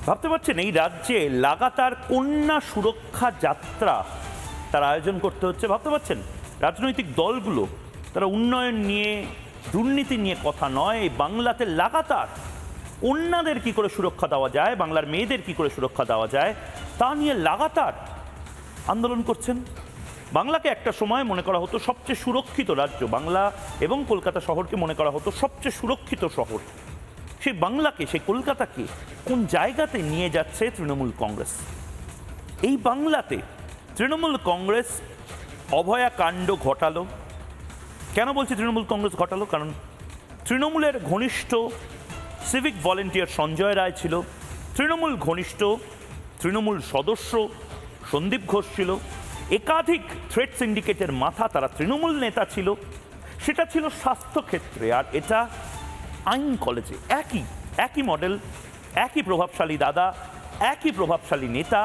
ভাবতে পারছেন এই রাজ্যে লাগাতার কন্যা সুরক্ষা যাত্রা তার আয়োজন করতে হচ্ছে। ভাবতে পারছেন রাজনৈতিক দলগুলো তারা উন্নয়ন নিয়ে দুর্নীতি নিয়ে কথা নয়, বাংলাতে লাগাতার কন্যাদের কি করে সুরক্ষা দেওয়া যায়, বাংলার মেয়েদের কি করে সুরক্ষা দেওয়া যায় তা নিয়ে লাগাতার আন্দোলন করছেন। বাংলাকে একটা সময় মনে করা হতো সবচেয়ে সুরক্ষিত রাজ্য, বাংলা এবং কলকাতা শহরকে মনে করা হতো সবচেয়ে সুরক্ষিত শহর। সেই বাংলাকে, সেই কলকাতাকে কোন জায়গাতে নিয়ে যাচ্ছে তৃণমূল কংগ্রেস? এই বাংলাতে তৃণমূল কংগ্রেস অভয়াকাণ্ড ঘটালো। কেন বলছি তৃণমূল কংগ্রেস ঘটালো? কারণ তৃণমূলের ঘনিষ্ঠ সিভিক ভলেন্টিয়ার সঞ্জয় রায় ছিল, তৃণমূল ঘনিষ্ঠ তৃণমূল সদস্য সন্দীপ ঘোষ ছিল, একাধিক থ্রেড সিন্ডিকেটের মাথা তারা তৃণমূল নেতা ছিল। সেটা ছিল স্বাস্থ্যক্ষেত্রে, আর এটা আইন কলেজে। একই মডেল, একই প্রভাবশালী দাদা, একই প্রভাবশালী নেতা,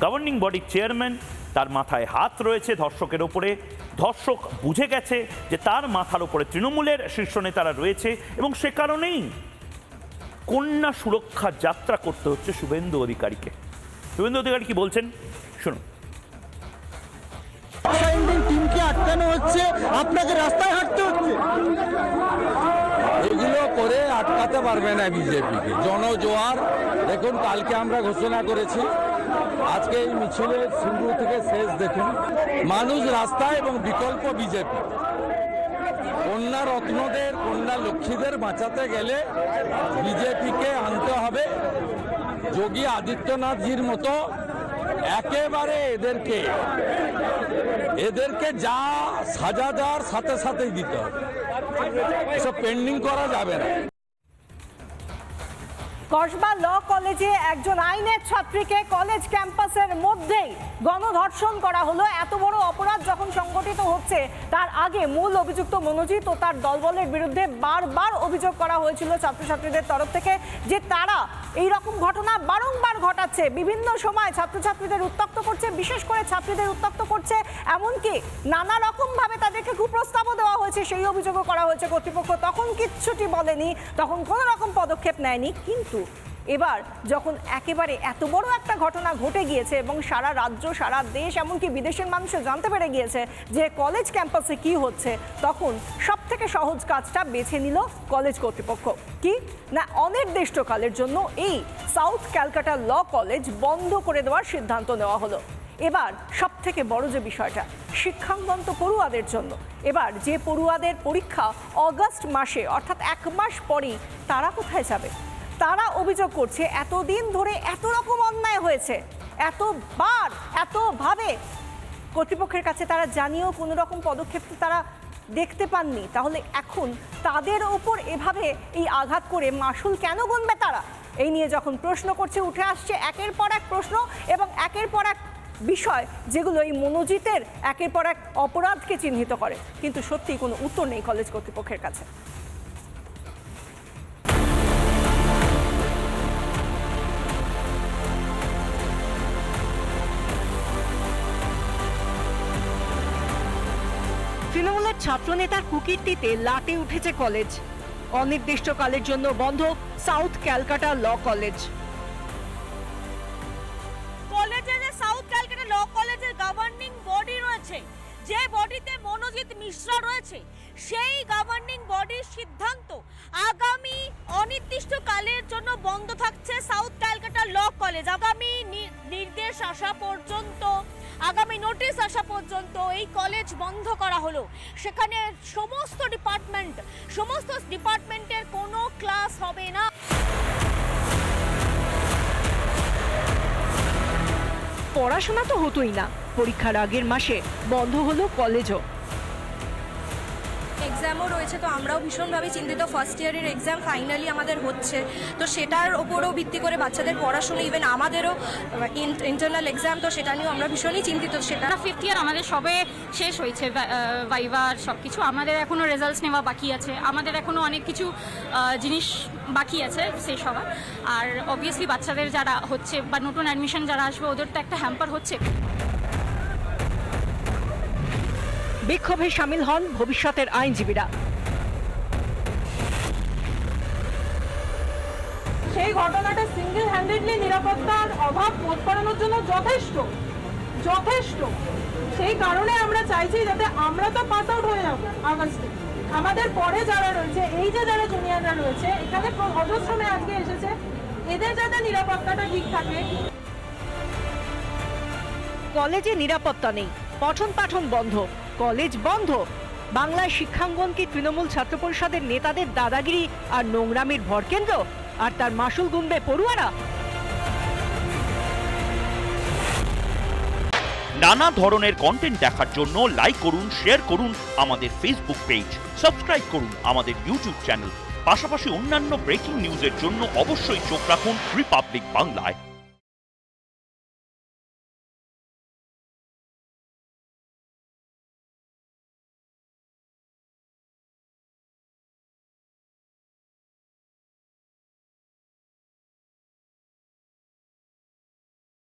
গভর্নিং বডির চেয়ারম্যান, তার মাথায় হাত রয়েছে ধর্ষকের ওপরে। ধর্ষক বুঝে গেছে যে তার মাথার ওপরে তৃণমূলের শীর্ষ নেতারা রয়েছে এবং সে কারণেই কন্যা সুরক্ষা যাত্রা করতে হচ্ছে শুভেন্দু অধিকারীকে। শুভেন্দু অধিকারী কি বলছেন শুনুন। টিমকে আটকানো হচ্ছে, আপনাকে রাস্তায় হাঁটতে হচ্ছে। এগুলো করে আটকাতে পারবে না বিজেপিকে। জনজোয়ার দেখুন, কালকে আমরা ঘোষণা করেছি, আজকে এই মিছিলের শুরু থেকে শেষ দেখুন মানুষ রাস্তায় এবং বিকল্প বিজেপি। কন্যা রত্নদের, কন্যা লক্ষ্মীদের বাঁচাতে গেলে বিজেপিকে আনতে হবে যোগী আদিত্যনাথজির মতো। একেবারে এদেরকে যা সাজা দেওয়ার সাথে সাথেই দিতে হবে, এসব পেন্ডিং করা যাবে না। কসবা ল কলেজে একজন আইনের ছাত্রীকে কলেজ ক্যাম্পাসের মধ্যেই গণধর্ষণ করা হলো। এত বড় অপরাধ যখন সংগঠিত হচ্ছে, তার আগে মূল অভিযুক্ত মনোজিৎ ও তার দলবলের বিরুদ্ধে বারবার অভিযোগ করা হয়েছিল ছাত্রছাত্রীদের তরফ থেকে যে তারা এই রকম ঘটনা বারংবার ঘটাচ্ছে, বিভিন্ন সময় ছাত্রছাত্রীদের উত্ত্যক্ত করছে, বিশেষ করে ছাত্রীদের উত্ত্যক্ত করছে, এমনকি নানা রকমভাবে তাদেরকে কুপ্রস্তাবও দেওয়া হয়েছে, সেই অভিযোগও করা হয়েছে। কর্তৃপক্ষ তখন কিচ্ছুটি বলেনি, তখন কোনো রকম পদক্ষেপ নেয়নি। কিন্তু এবার যখন একেবারে এত বড় একটা ঘটনা ঘটে গিয়েছে এবং সারা রাজ্য, সারা দেশ, এমনকি বিদেশের মানুষও জানতে পেরে গিয়েছে যে কলেজ ক্যাম্পাসে কি হচ্ছে, তখন সব থেকে সহজ কাজটা বেছে নিল কলেজ কর্তৃপক্ষ। কি না, অনির্দিষ্টকালের জন্য এই সাউথ ক্যালকাটা ল কলেজ বন্ধ করে দেওয়ার সিদ্ধান্ত নেওয়া হলো। এবার সব থেকে বড় যে বিষয়টা, শিক্ষাঙ্গন পড়ুয়াদের জন্য, এবার যে পড়ুয়াদের পরীক্ষা অগাস্ট মাসে, অর্থাৎ 1 মাস পরেই, তারা কোথায় যাবে? তারা অভিযোগ করছে এতদিন ধরে এত রকম অন্যায় হয়েছে, এতবার, এতভাবে কর্তৃপক্ষের কাছে তারা জানিয়েও কোনো রকম পদক্ষেপ তারা দেখতে পাননি। তাহলে এখন তাদের ওপর এভাবে এই আঘাত করে মাসুল কেন গুনবে তারা? এই নিয়ে যখন প্রশ্ন করছে, উঠে আসছে একের পর এক প্রশ্ন এবং একের পর এক বিষয়, যেগুলো এই মনোজিতের একের পর এক অপরাধকে চিহ্নিত করে। কিন্তু সত্যি কোনো উত্তর নেই কলেজ কর্তৃপক্ষের কাছে। তৃণমূলের ছাত্রনেতার কুকীর্তিতে লাটে উঠেছে কলেজ। অনির্দিষ্টকালের জন্য বন্ধ সাউথ ক্যালকাটা ল কলেজ। কলেজের সাউথ ক্যালকাটা ল কলেজের গভর্নিং বডি রয়েছে, যে বডিতে মনোজিৎ মিশ্রা রয়েছে, সেই গভর্নিং বডির সিদ্ধান্ত আগামী অনির্দিষ্টকালের জন্য বন্ধ থাকছে সাউথ ক্যালকাটা ল কলেজ। আগামী নির্দেশ আসা পর্যন্ত, আগামী নোটিশ আসা পর্যন্ত এই কলেজ বন্ধ করা হলো। সেখানে সমস্ত ডিপার্টমেন্টের কোনো ক্লাস হবে না। পড়াশোনা তো হতোই না, পরীক্ষার আগের মাসে বন্ধ হলো কলেজও। এক্সামও রয়েছে, তো আমরাও ভীষণভাবে চিন্তিত। ফার্স্ট ইয়ারের এক্সাম ফাইনালি আমাদের হচ্ছে, তো সেটার ওপরও ভিত্তি করে বাচ্চাদের পড়াশোনা, ইভেন আমাদেরও ইন্টারনাল এক্সাম, তো সেটা নিয়েও আমরা ভীষণই চিন্তিত। সেটা 5th ইয়ার আমাদের সবে শেষ হয়েছে, ভাইভার সব কিছু। আমাদের এখনও রেজাল্টস নেওয়া বাকি আছে, আমাদের এখনও অনেক কিছু জিনিস বাকি আছে শেষ হওয়ার। আর অবভিয়াসলি বাচ্চাদের যারা হচ্ছে বা নতুন অ্যাডমিশন যারা আসবে, ওদের তো একটা হ্যাম্পার হচ্ছে। বিক্ষোভে সামিল হন ভবিষ্যতের আইনজীবীরা। সেই ঘটনাটা সিঙ্গেল হ্যান্ডেডলি বোধ করানোর জন্য যথেষ্ট যথেষ্ট। সেই কারণে আমরা চাইছি যাতে আমরা তো পাস আউট হয়ে যাবো আগস্টে, আমাদের পরে যারা রয়েছে, এই যে যারা জুনিয়ররা রয়েছে এখানে অজস্রমে আজকে এসেছে, এদের যাতে নিরাপত্তাটা ঠিক থাকে। কলেজে নিরাপত্তা নেই, পঠন পাঠন বন্ধ, কলেজ বন্ধ। বাংলায় শিক্ষাঙ্গন কি তৃণমূল ছাত্র পরিষদের নেতাদের দাদাগিরি আর নোংরামির ভরকেন্দ্র, আর তার মাসুল গুনবে পড়ুয়ারা? নানা ধরনের কন্টেন্ট দেখার জন্য লাইক করুন, শেয়ার করুন আমাদের ফেসবুক পেজ, সাবস্ক্রাইব করুন আমাদের ইউটিউব চ্যানেল। পাশাপাশি অন্যান্য ব্রেকিং নিউজের জন্য অবশ্যই চোখ রাখুন রিপাবলিক বাংলায়।